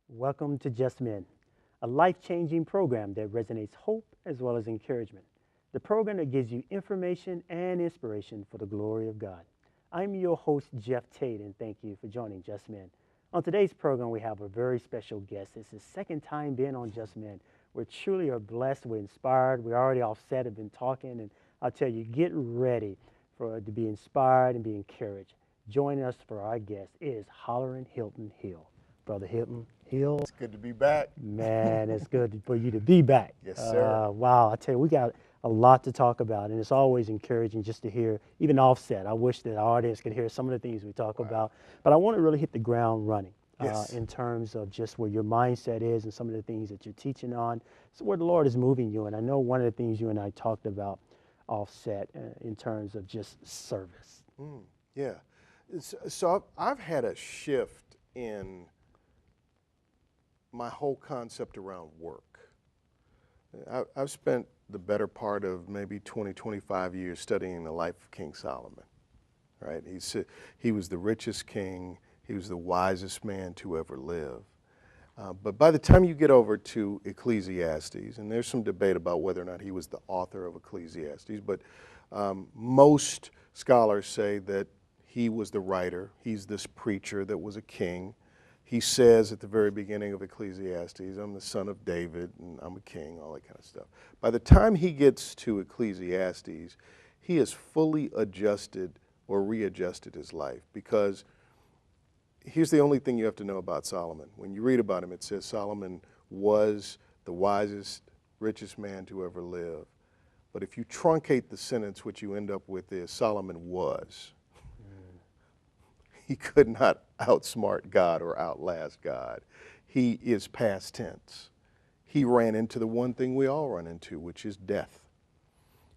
Welcome to Just Men, a life changing program that resonates hope as well as encouragement. The program that gives you information and inspiration for the glory of God. I'm your host, Jeff Tate, and thank you for joining Just Men. On today's program, we have a very special guest. It's his second time being on Just Men. We truly are blessed, we're inspired. We already offset, have been talking, and I'll tell you, get ready to be inspired and be encouraged. Joining us for our guest is HallerinHiltonHill. Brother Hilton Hill. It's good to be back. Man, it's good for you to be back. Yes, sir. Wow, I tell you, we got a lot to talk about, and it's always encouraging just to hear, even offset. I wish that our audience could hear some of the things we talk about, but I want to really hit the ground running Yes. in terms of just where your mindset is and some of the things that you're teaching on, so where the Lord is moving you. And I know one of the things you and I talked about offset in terms of just service. Yeah. So I've had a shift in my whole concept around work. I've spent the better part of maybe 20, 25 years studying the life of King Solomon, right? He was the richest king. He was the wisest man to ever live. But by the time you get over to Ecclesiastes, and there's some debate about whether or not he was the author of Ecclesiastes, but most scholars say that he was the writer. He's this preacher that was a king. He says at the very beginning of Ecclesiastes, I'm the son of David, and I'm a king, all that kind of stuff. By the time he gets to Ecclesiastes, he has fully adjusted or readjusted his life, because here's the only thing you have to know about Solomon. When you read about him, it says Solomon was the wisest, richest man to ever live. But if you truncate the sentence, what you end up with is Solomon was. He could not outsmart God or outlast God. He is past tense. He ran into the one thing we all run into, which is death.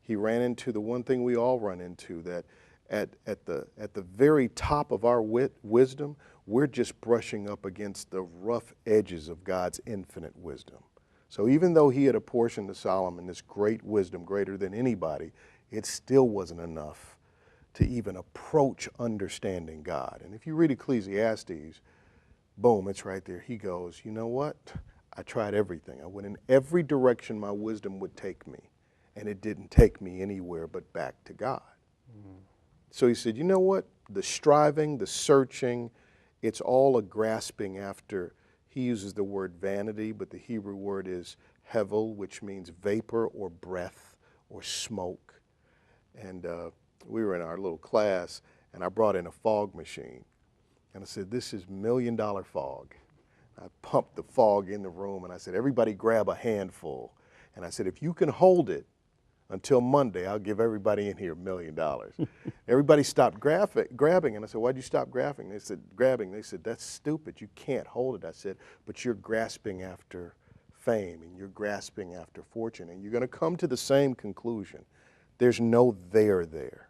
He ran into the one thing we all run into, that at the very top of our wisdom, we're just brushing up against the rough edges of God's infinite wisdom. So even though he had apportioned to Solomon this great wisdom, greater than anybody, it still wasn't enough to even approach understanding God. And if you read Ecclesiastes, boom, it's right there. He goes, you know what? I tried everything. I went in every direction my wisdom would take me, and it didn't take me anywhere but back to God. So he said, you know what? The striving, the searching, it's all a grasping after. He uses the word vanity, but the Hebrew word is hevel, which means vapor or breath or smoke. And we were in our little class, and I brought in a fog machine. And I said, this is $1 million fog. I pumped the fog in the room, and I said, everybody grab a handful. And I said, if you can hold it until Monday, I'll give everybody in here $1 million. Everybody stopped grabbing, and I said, why'd you stop grabbing? They said, that's stupid. You can't hold it. I said, but you're grasping after fame, and you're grasping after fortune, and you're going to come to the same conclusion. There's no there.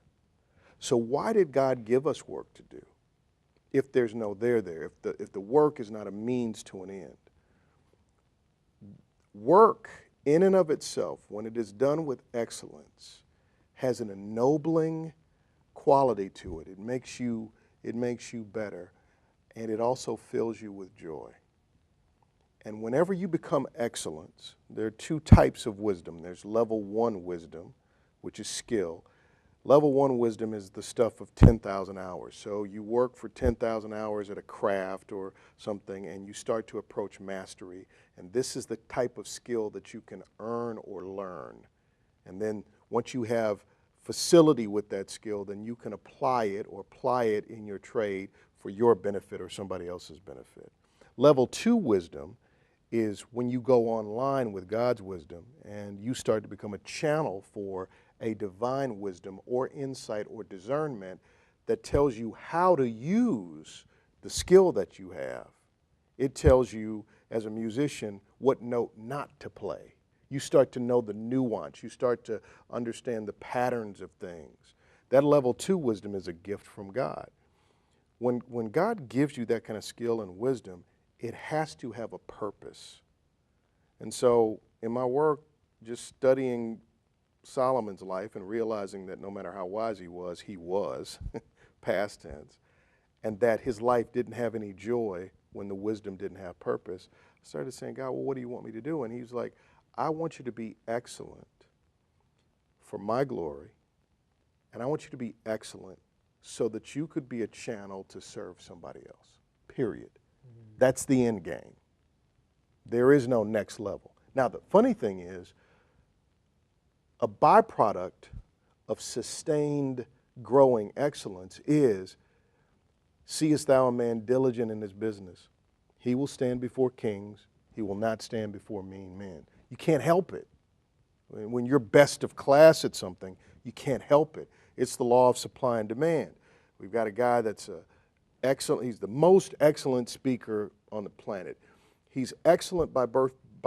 So why did God give us work to do if there's no there? If the work is not a means to an end? Work in and of itself, when it is done with excellence, has an ennobling quality to it. It makes you better, and it also fills you with joy. And whenever you become excellence, there are two types of wisdom. There's level 1 wisdom, which is skill. Level 1 wisdom is the stuff of 10,000 hours. So you work for 10,000 hours at a craft or something, and you start to approach mastery. And this is the type of skill that you can earn or learn. And then once you have facility with that skill, then you can apply it in your trade for your benefit or somebody else's benefit. Level 2 wisdom is when you go online with God's wisdom and you start to become a channel for a divine wisdom or insight or discernment that tells you how to use the skill that you have. It tells you, as a musician, what note not to play. You start to know the nuance. You start to understand the patterns of things. That level 2 wisdom is a gift from God. When God gives you that kind of skill and wisdom, it has to have a purpose. And so in my work, just studying Solomon's life and realizing that no matter how wise he was, past tense, and that his life didn't have any joy when the wisdom didn't have purpose, I started saying, God, well, what do you want me to do? And he was like, I want you to be excellent for my glory, and I want you to be excellent so that you could be a channel to serve somebody else, period. That's the end game. There is no next level. Now, the funny thing is, a byproduct of sustained growing excellence is, seest thou a man diligent in his business? He will stand before kings. He will not stand before mean men. You can't help it. When you're best of class at something, you can't help it. It's the law of supply and demand. We've got a guy that's excellent. He's the most excellent speaker on the planet. He's excellent by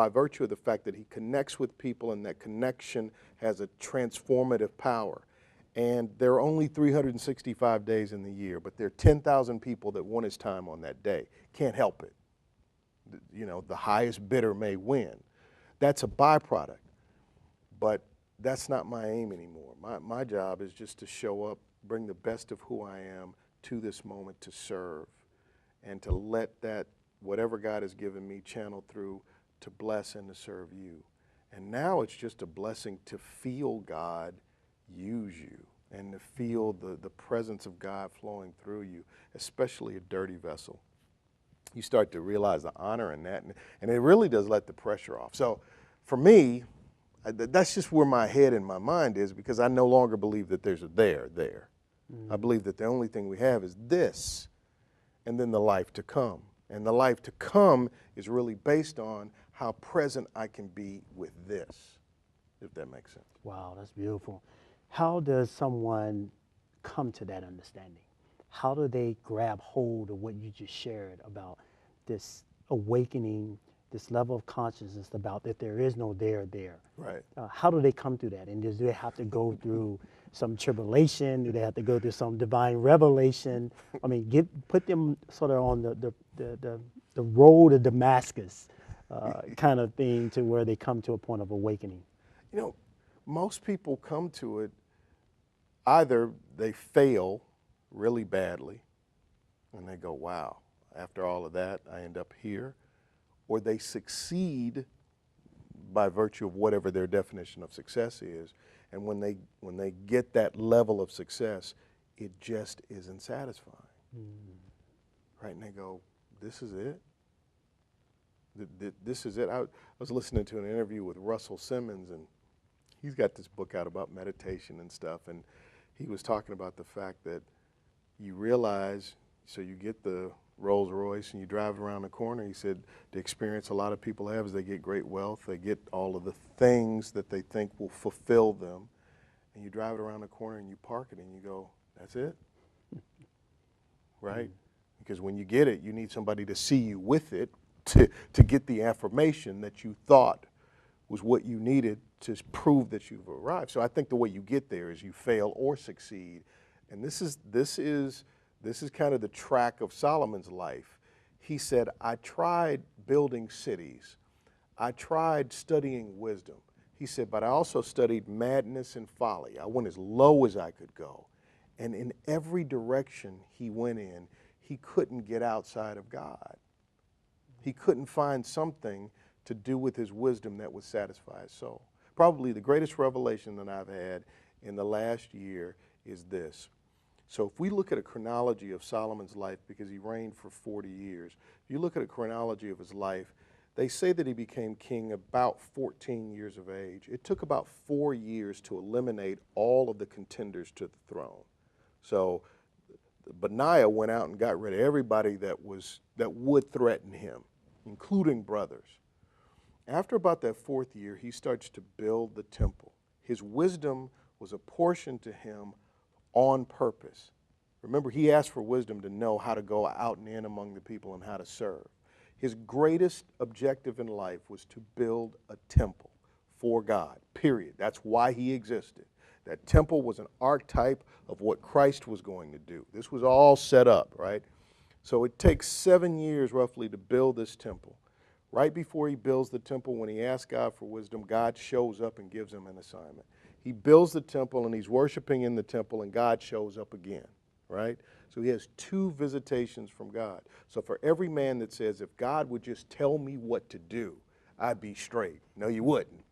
virtue of the fact that he connects with people, and that connection has a transformative power. And there are only 365 days in the year, but there are 10,000 people that want his time on that day. Can't help it. You know, the highest bidder may win. That's a byproduct. But that's not my aim anymore. My job is just to show up, bring the best of who I am to this moment to serve, and to let that, whatever God has given me, channel through to bless and to serve you. And now it's just a blessing to feel God use you and to feel the presence of God flowing through you, especially a dirty vessel. You start to realize the honor in that, and it really does let the pressure off. So for me, that's just where my head and my mind is, because I no longer believe that there's a there. I believe that the only thing we have is this, and then the life to come. And the life to come is really based on how present I can be with this, if that makes sense. Wow, that's beautiful. How does someone come to that understanding? How do they grab hold of what you just shared about this awakening, this level of consciousness about that there is no there? Right. How do they come through that? And do they have to go through some tribulation? Do they have to go through some divine revelation? I mean, put them sort of on the road to Damascus kind of thing, to where they come to a point of awakening. You know, most people come to it, either they fail really badly and they go, wow, after all of that, I end up here, or they succeed by virtue of whatever their definition of success is. And when they get that level of success, it just isn't satisfying. Right? And they go, this is it? This is it? I was listening to an interview with Russell Simmons, and he's got this book out about meditation and stuff, and he was talking about the fact that you realize, so you get the Rolls Royce and you drive it around the corner. He said the experience a lot of people have is they get great wealth, they get all of the things that they think will fulfill them, and you drive it around the corner and you park it and you go, that's it? Right? Because when you get it, you need somebody to see you with it to get the affirmation that you thought was what you needed to prove that you've arrived. So I think the way you get there is you fail or succeed. And this is kind of the track of Solomon's life. He said, I tried building cities. I tried studying wisdom. He said, but I also studied madness and folly. I went as low as I could go. And in every direction he went in, he couldn't get outside of God. He couldn't find something to do with his wisdom that would satisfy his soul. Probably the greatest revelation that I've had in the last year is this. So if we look at a chronology of Solomon's life, because he reigned for 40 years, if you look at a chronology of his life, they say that he became king about 14 years of age. It took about 4 years to eliminate all of the contenders to the throne. So Benaiah went out and got rid of everybody that would threaten him, including brothers. After about that 4th year, he starts to build the temple. His wisdom was apportioned to him on purpose. Remember, he asked for wisdom to know how to go out and in among the people and how to serve. His greatest objective in life was to build a temple for God, period. That's why he existed. That temple was an archetype of what Christ was going to do. This was all set up, right? So it takes 7 years roughly to build this temple. Right before he builds the temple, when he asks God for wisdom, God shows up and gives him an assignment. He builds the temple and he's worshiping in the temple, and God shows up again, right? So he has 2 visitations from God. So for every man that says, if God would just tell me what to do, I'd be straight. No, you wouldn't,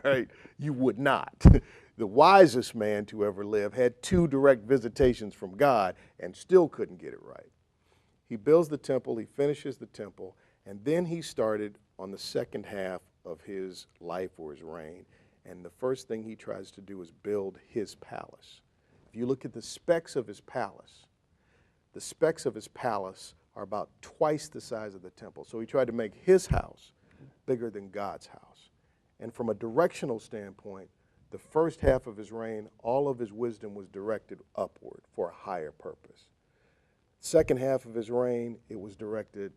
right? You would not. The wisest man to ever live had 2 direct visitations from God and still couldn't get it right. He builds the temple, he finishes the temple, and then he started on the second half of his life or his reign. And the first thing he tries to do is build his palace. If you look at the specs of his palace, the specs of his palace are about twice the size of the temple. So he tried to make his house bigger than God's house. And from a directional standpoint, the first half of his reign, all of his wisdom was directed upward for a higher purpose. Second half of his reign, it was directed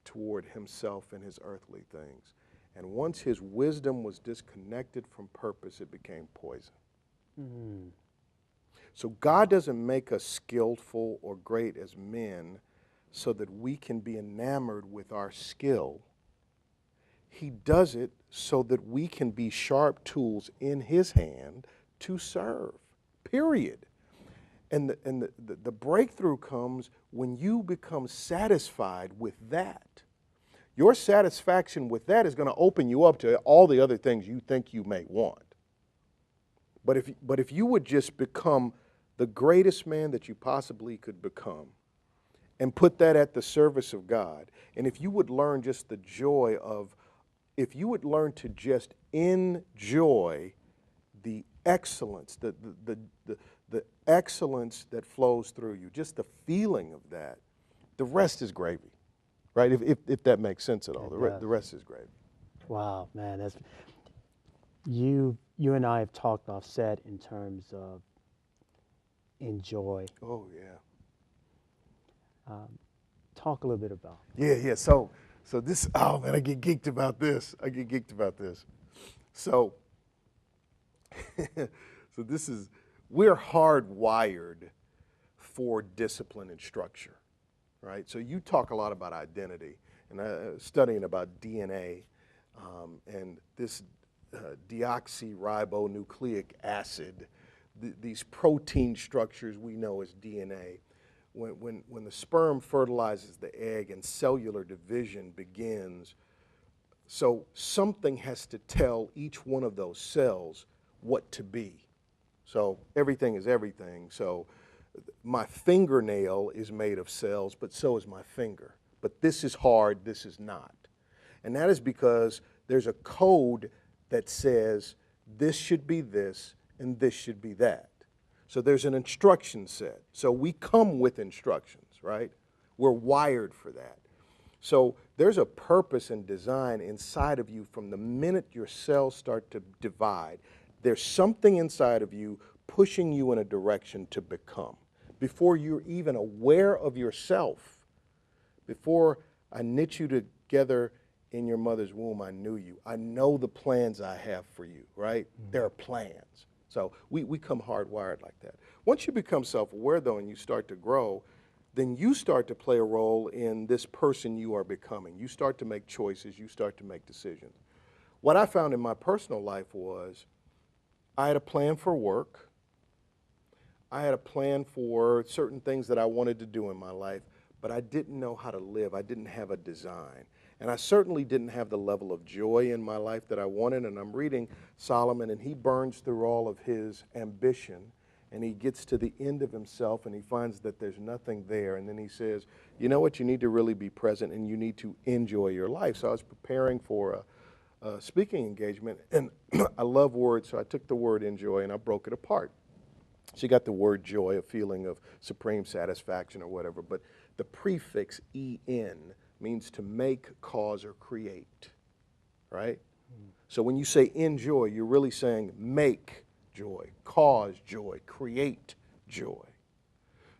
toward himself and his earthly things. And once his wisdom was disconnected from purpose, it became poison. Mm. So God doesn't make us skillful or great as men so that we can be enamored with our skill. He does it so that we can be sharp tools in his hand to serve, period. And the breakthrough comes when you become satisfied with that. Your satisfaction with that is going to open you up to all the other things you think you may want. But if you would just become the greatest man that you possibly could become and put that at the service of God, and if you would learn just the joy of, if you would learn to just enjoy the excellence, the excellence that flows through you, just the feeling of that, the rest is gravy. Right, if that makes sense at all, the rest is great. Wow, man, that's you and I have talked offset in terms of enjoy. Oh yeah. Talk a little bit about. Yeah. So this. Oh man, I get geeked about this. So, so this is, we're hardwired for discipline and structure. Right, so you talk a lot about identity, and studying about DNA, and this deoxyribonucleic acid, these protein structures we know as DNA. When the sperm fertilizes the egg and cellular division begins, so something has to tell each one of those cells what to be. So everything is everything. So my fingernail is made of cells, but so is my finger. But this is hard, this is not. And that is because there's a code that says this should be this and this should be that. So there's an instruction set. So we come with instructions, right? We're wired for that. So there's a purpose and design inside of you from the minute your cells start to divide. There's something inside of you pushing you in a direction to become. Before you're even aware of yourself, before I knit you together in your mother's womb, I knew you. I know the plans I have for you, right? Mm-hmm. There are plans. So we come hardwired like that. Once you become self-aware, though, and you start to grow, then you start to play a role in this person you are becoming. You start to make choices. You start to make decisions. What I found in my personal life was I had a plan for work. I had a plan for certain things that I wanted to do in my life, but I didn't know how to live. I didn't have a design. And I certainly didn't have the level of joy in my life that I wanted. And I'm reading Solomon, and he burns through all of his ambition, and he gets to the end of himself, and he finds that there's nothing there. And then he says, you know what, you need to really be present, and you need to enjoy your life. So I was preparing for a speaking engagement, and I love words, so I took the word enjoy, and I broke it apart. So you got the word joy, a feeling of supreme satisfaction or whatever, but the prefix en means to make, cause, or create, right? So when you say enjoy, you're really saying make joy, cause joy, create joy.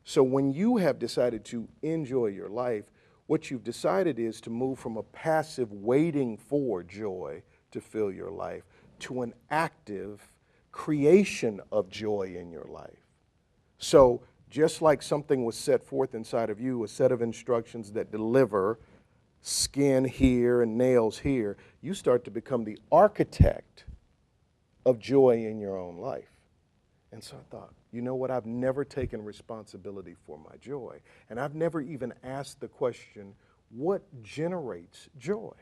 So when you have decided to enjoy your life, what you've decided is to move from a passive waiting for joy to fill your life to an active creation of joy in your life. So just like something was set forth inside of you, a set of instructions that deliver skin here and nails here, you start to become the architect of joy in your own life. And so I thought, you know what? I've never taken responsibility for my joy. And I've never even asked the question, what generates joy?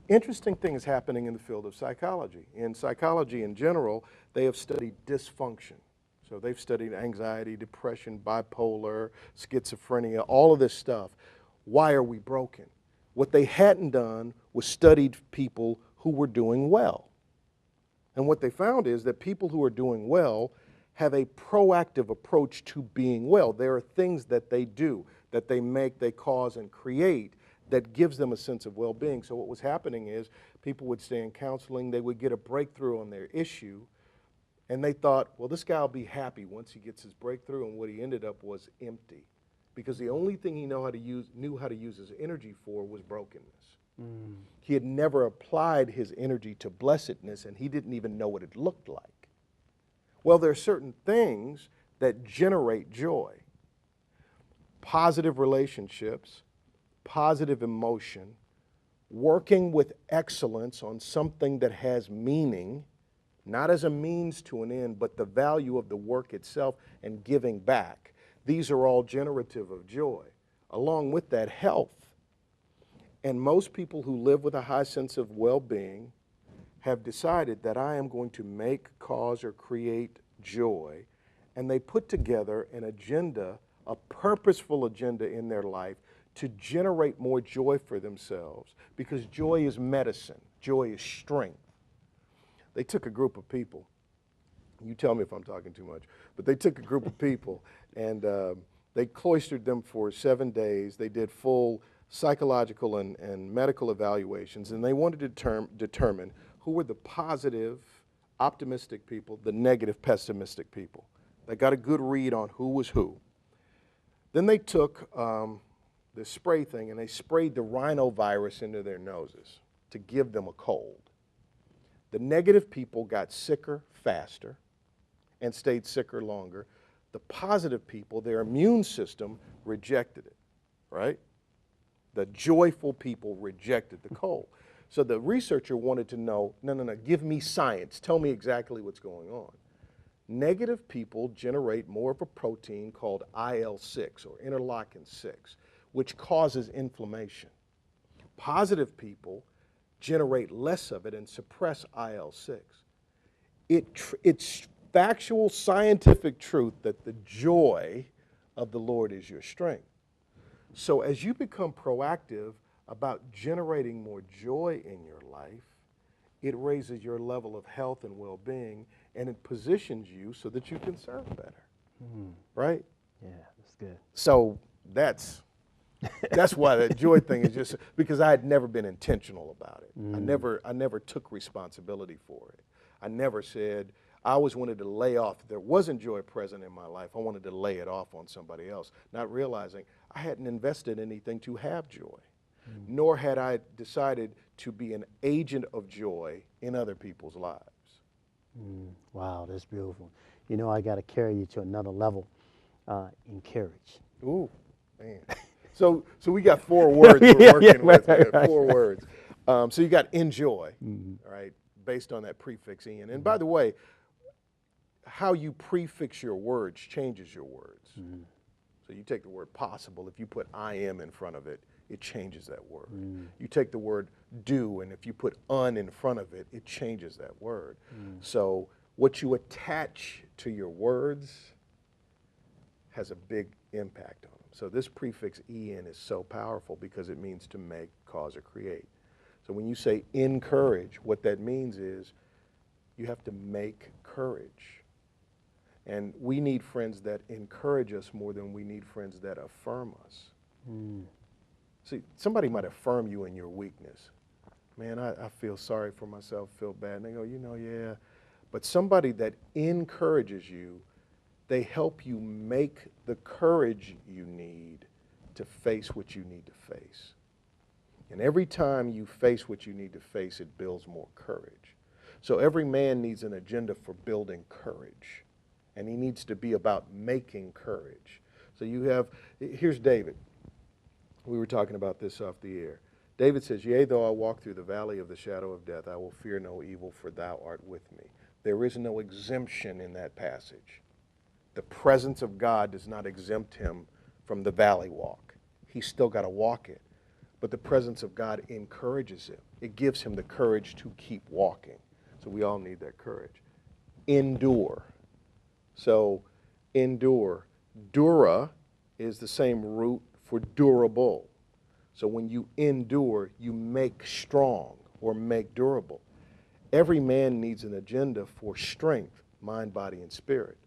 Interesting things happening in the field of psychology. In psychology in general, they have studied dysfunction. So they've studied anxiety, depression, bipolar, schizophrenia, all of this stuff. Why are we broken? What they hadn't done was studied people who were doing well. And what they found is that people who are doing well have a proactive approach to being well. There are things that they do, that they make, they cause, and create that gives them a sense of well-being. So what was happening is people would stay in counseling, they would get a breakthrough on their issue, and they thought, well, this guy will be happy once he gets his breakthrough, and what he ended up was empty. Because the only thing he knew how to use his energy for was brokenness. He had never applied his energy to blessedness, and he didn't even know what it looked like. Well, there are certain things that generate joy. Positive relationships, positive emotion, working with excellence on something that has meaning, not as a means to an end, but the value of the work itself and giving back. These are all generative of joy. Along with that, health. And most people who live with a high sense of well-being have decided that I am going to make, cause, or create joy, and they put together an agenda, a purposeful agenda in their life to generate more joy for themselves, because joy is medicine, joy is strength. They took a group of people, you tell me if I'm talking too much, but they took a group of people and they cloistered them for 7 days. They did full psychological and medical evaluations, and they wanted to determine who were the positive, optimistic people, the negative, pessimistic people. They got a good read on who was who. Then they took the spray thing and they sprayed the rhinovirus into their noses to give them a cold. The negative people got sicker faster and stayed sicker longer. The positive people, their immune system rejected it, right? The joyful people rejected the cold. So the researcher wanted to know, no, give me science. Tell me exactly what's going on. Negative people generate more of a protein called IL-6 or interleukin-6, which causes inflammation. Positive people generate less of it and suppress IL-6. It's factual scientific truth that the joy of the Lord is your strength. So as you become proactive about generating more joy in your life, it raises your level of health and well-being, and it positions you so that you can serve better, right? Yeah, that's good. So that's why that joy thing is just because I had never been intentional about it. I never took responsibility for it. I never said, I always wanted to lay off. If there wasn't joy present in my life, I wanted to lay it off on somebody else, not realizing I hadn't invested anything to have joy, nor had I decided to be an agent of joy in other people's lives. Wow, that's beautiful. You know, I got to carry you to another level, encourage. Ooh, man. So we got 4 words we're working with. Right. 4 words. So you got enjoy, right, based on that prefix en. And by the way, how you prefix your words changes your words. So you take the word possible, if you put I am in front of it, it changes that word. You take the word do, and if you put un in front of it, it changes that word. So what you attach to your words has a big impact on them. So this prefix en is so powerful because it means to make, cause, or create. So when you say encourage, what that means is you have to make courage. And we need friends that encourage us more than we need friends that affirm us. See, somebody might affirm you in your weakness. Man, I feel sorry for myself, feel bad. And they go, yeah. But somebody that encourages you, they help you make the courage you need to face what you need to face. And every time you face what you need to face, it builds more courage. So every man needs an agenda for building courage. And he needs to be about making courage. So here's David. We were talking about this off the air. David says, yea, though I walk through the valley of the shadow of death, I will fear no evil, for thou art with me. There is no exemption in that passage. The presence of God does not exempt him from the valley walk. He's still got to walk it. But the presence of God encourages him. It gives him the courage to keep walking. So we all need that courage. Endure. So endure. Dura is the same root for durable. So when you endure, you make strong or make durable. Every man needs an agenda for strength, mind, body, and spirit.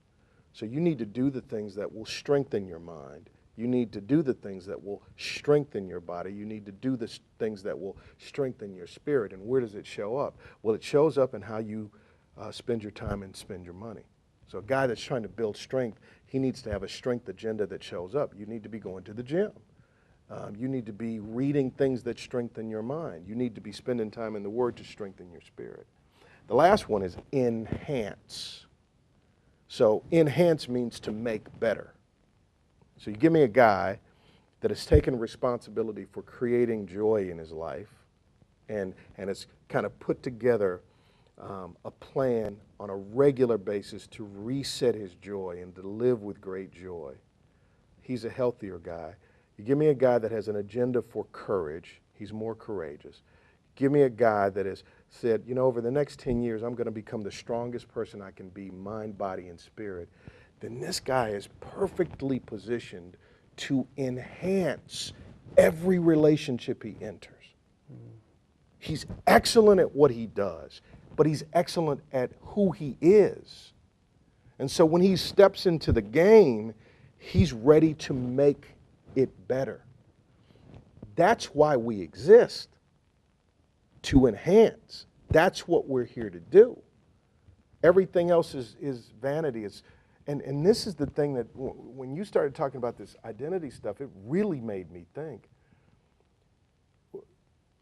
So you need to do the things that will strengthen your mind. You need to do the things that will strengthen your body. You need to do the things that will strengthen your spirit. And where does it show up? Well, it shows up in how you spend your time and spend your money. So a guy that's trying to build strength, he needs to have a strength agenda that shows up. You need to be going to the gym. You need to be reading things that strengthen your mind. You need to be spending time in the Word to strengthen your spirit. The last one is enhance. So enhance means to make better. So you give me a guy that has taken responsibility for creating joy in his life and has kind of put together a plan on a regular basis to reset his joy and to live with great joy. He's a healthier guy. You give me a guy that has an agenda for courage. He's more courageous. Give me a guy that has said, you know, over the next 10 years, I'm going to become the strongest person I can be, mind, body, and spirit. Then this guy is perfectly positioned to enhance every relationship he enters. He's excellent at what he does, but he's excellent at who he is. And so when he steps into the game, he's ready to make it better. That's why we exist, to enhance. That's what we're here to do. Everything else is vanity. And this is the thing that when you started talking about this identity stuff, it really made me think.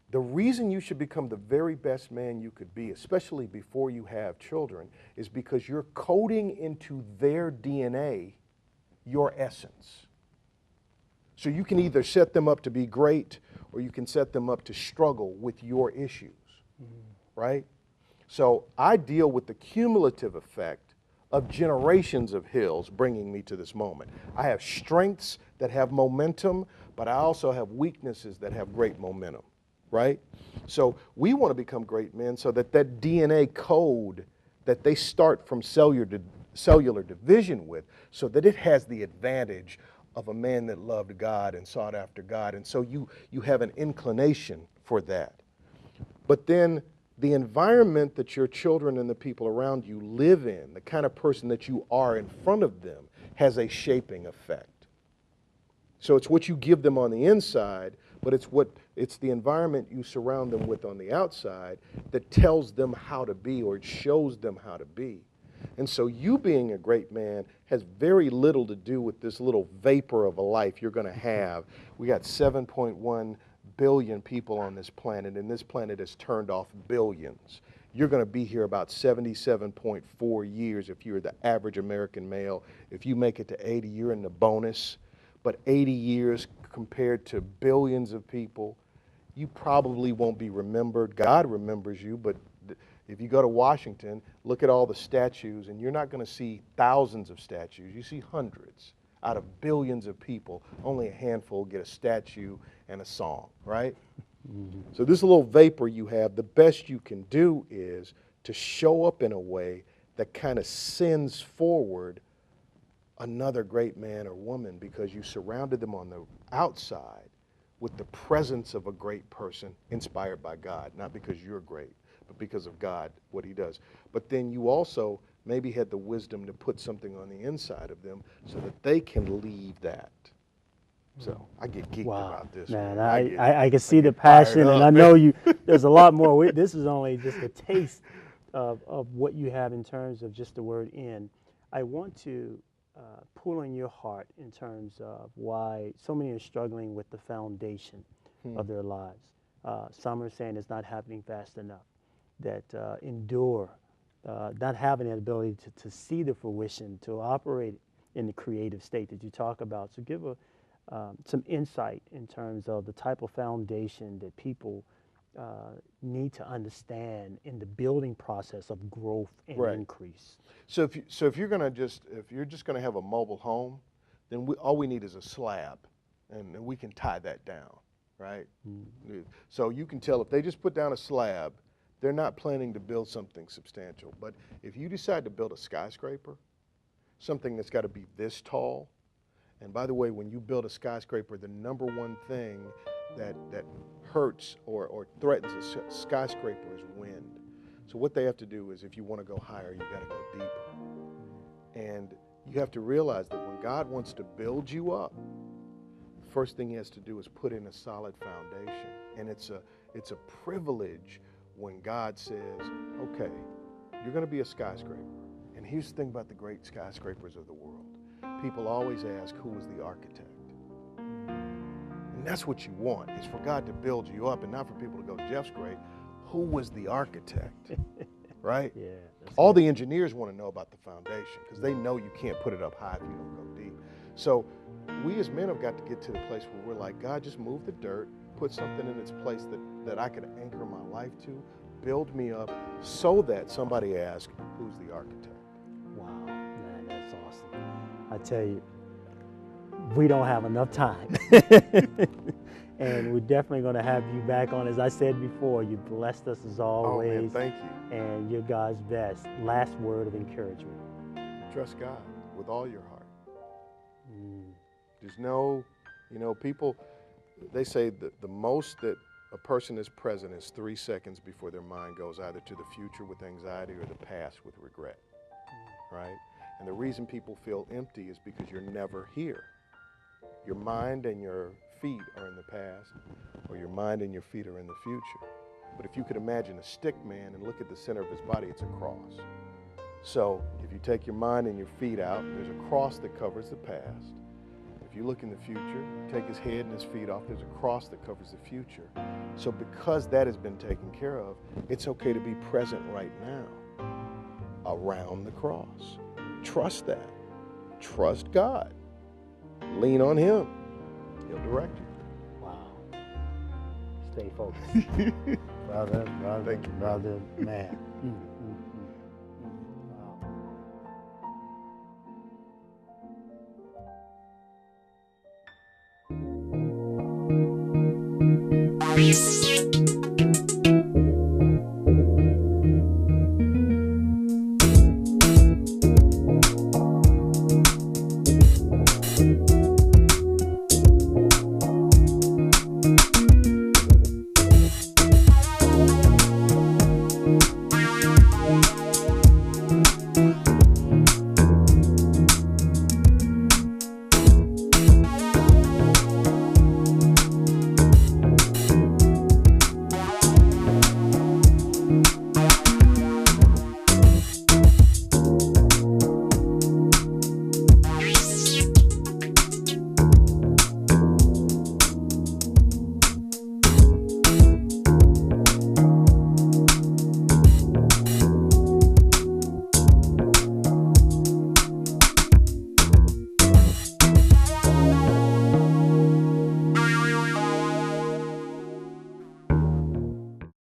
The reason you should become the very best man you could be, especially before you have children, is because you're coding into their DNA your essence. So you can either set them up to be great or you can set them up to struggle with your issues, right? So I deal with the cumulative effect of generations of hills bringing me to this moment. I have strengths that have momentum, but I also have weaknesses that have great momentum, right? So we want to become great men so that that DNA code that they start from cellular division with, so that it has the advantage of a man that loved God and sought after God. And so you have an inclination for that. But then the environment that your children and the people around you live in, the kind of person that you are in front of them, has a shaping effect. So it's what you give them on the inside, but it's the environment you surround them with on the outside that tells them how to be, or it shows them how to be. And so you being a great man has very little to do with this little vapor of a life you're going to have. We got 7.1 billion people on this planet, and this planet has turned off billions. You're going to be here about 77.4 years if you're the average American male. If you make it to 80, you're in the bonus. But 80 years compared to billions of people, you probably won't be remembered. God remembers you, but if you go to Washington, look at all the statues, and you're not going to see thousands of statues. You see hundreds. Out of billions of people, only a handful get a statue and a song, right? Mm-hmm. So this little vapor you have, the best you can do is to show up in a way that kind of sends forward another great man or woman, because you surrounded them on the outside with the presence of a great person inspired by God, not because you're great, but because of God, what he does. But then you also maybe had the wisdom to put something on the inside of them so that they can leave that. So I get geeked about this. Man, I can see the passion, and I know you. There's a lot more. This is only just a taste of what you have in terms of just the word "in." I want to pull on your heart in terms of why so many are struggling with the foundation of their lives. Some are saying it's not happening fast enough. That endure, not having the ability to see the fruition, to operate in the creative state that you talk about. So give some insight in terms of the type of foundation that people need to understand in the building process of growth and Right. increase. So if you're just gonna have a mobile home, then all we need is a slab, and we can tie that down, right? So you can tell if they just put down a slab, they're not planning to build something substantial. But if you decide to build a skyscraper, something that's got to be this tall, and by the way, when you build a skyscraper, the number one thing that hurts or threatens a skyscraper is wind. So what they have to do is, if you want to go higher, you got to go deeper. And you have to realize that when God wants to build you up, the first thing he has to do is put in a solid foundation. And it's a privilege when God says, okay, you're going to be a skyscraper. And here's the thing about the great skyscrapers of the world. People always ask, who was the architect? And that's what you want, is for God to build you up and not for people to go, Jeff's great. Who was the architect? Right? Yeah. All the engineers want to know about the foundation because they know you can't put it up high if you don't go deep. So we as men have got to get to the place where we're like, God, just move the dirt, put something in its place that I can anchor my life to, build me up so that somebody asks, who's the architect? Wow, man, that's awesome. I tell you, we don't have enough time. And we're definitely going to have you back on. As I said before, you blessed us as always. Oh, man, thank you. And you're God's best. Last word of encouragement. Trust God with all your heart. There's no, people, they say that the most that a person is present is 3 seconds before their mind goes either to the future with anxiety or the past with regret, right? And the reason people feel empty is because you're never here. Your mind and your feet are in the past, or your mind and your feet are in the future. But if you could imagine a stick man and look at the center of his body, it's a cross. So if you take your mind and your feet out, there's a cross that covers the past. If you look in the future, take his head and his feet off, there's a cross that covers the future. So because that has been taken care of, it's okay to be present right now around the cross. Trust that. Trust God. Lean on him. He'll direct you. Wow. Stay focused. Brother, Thank you. brother, man.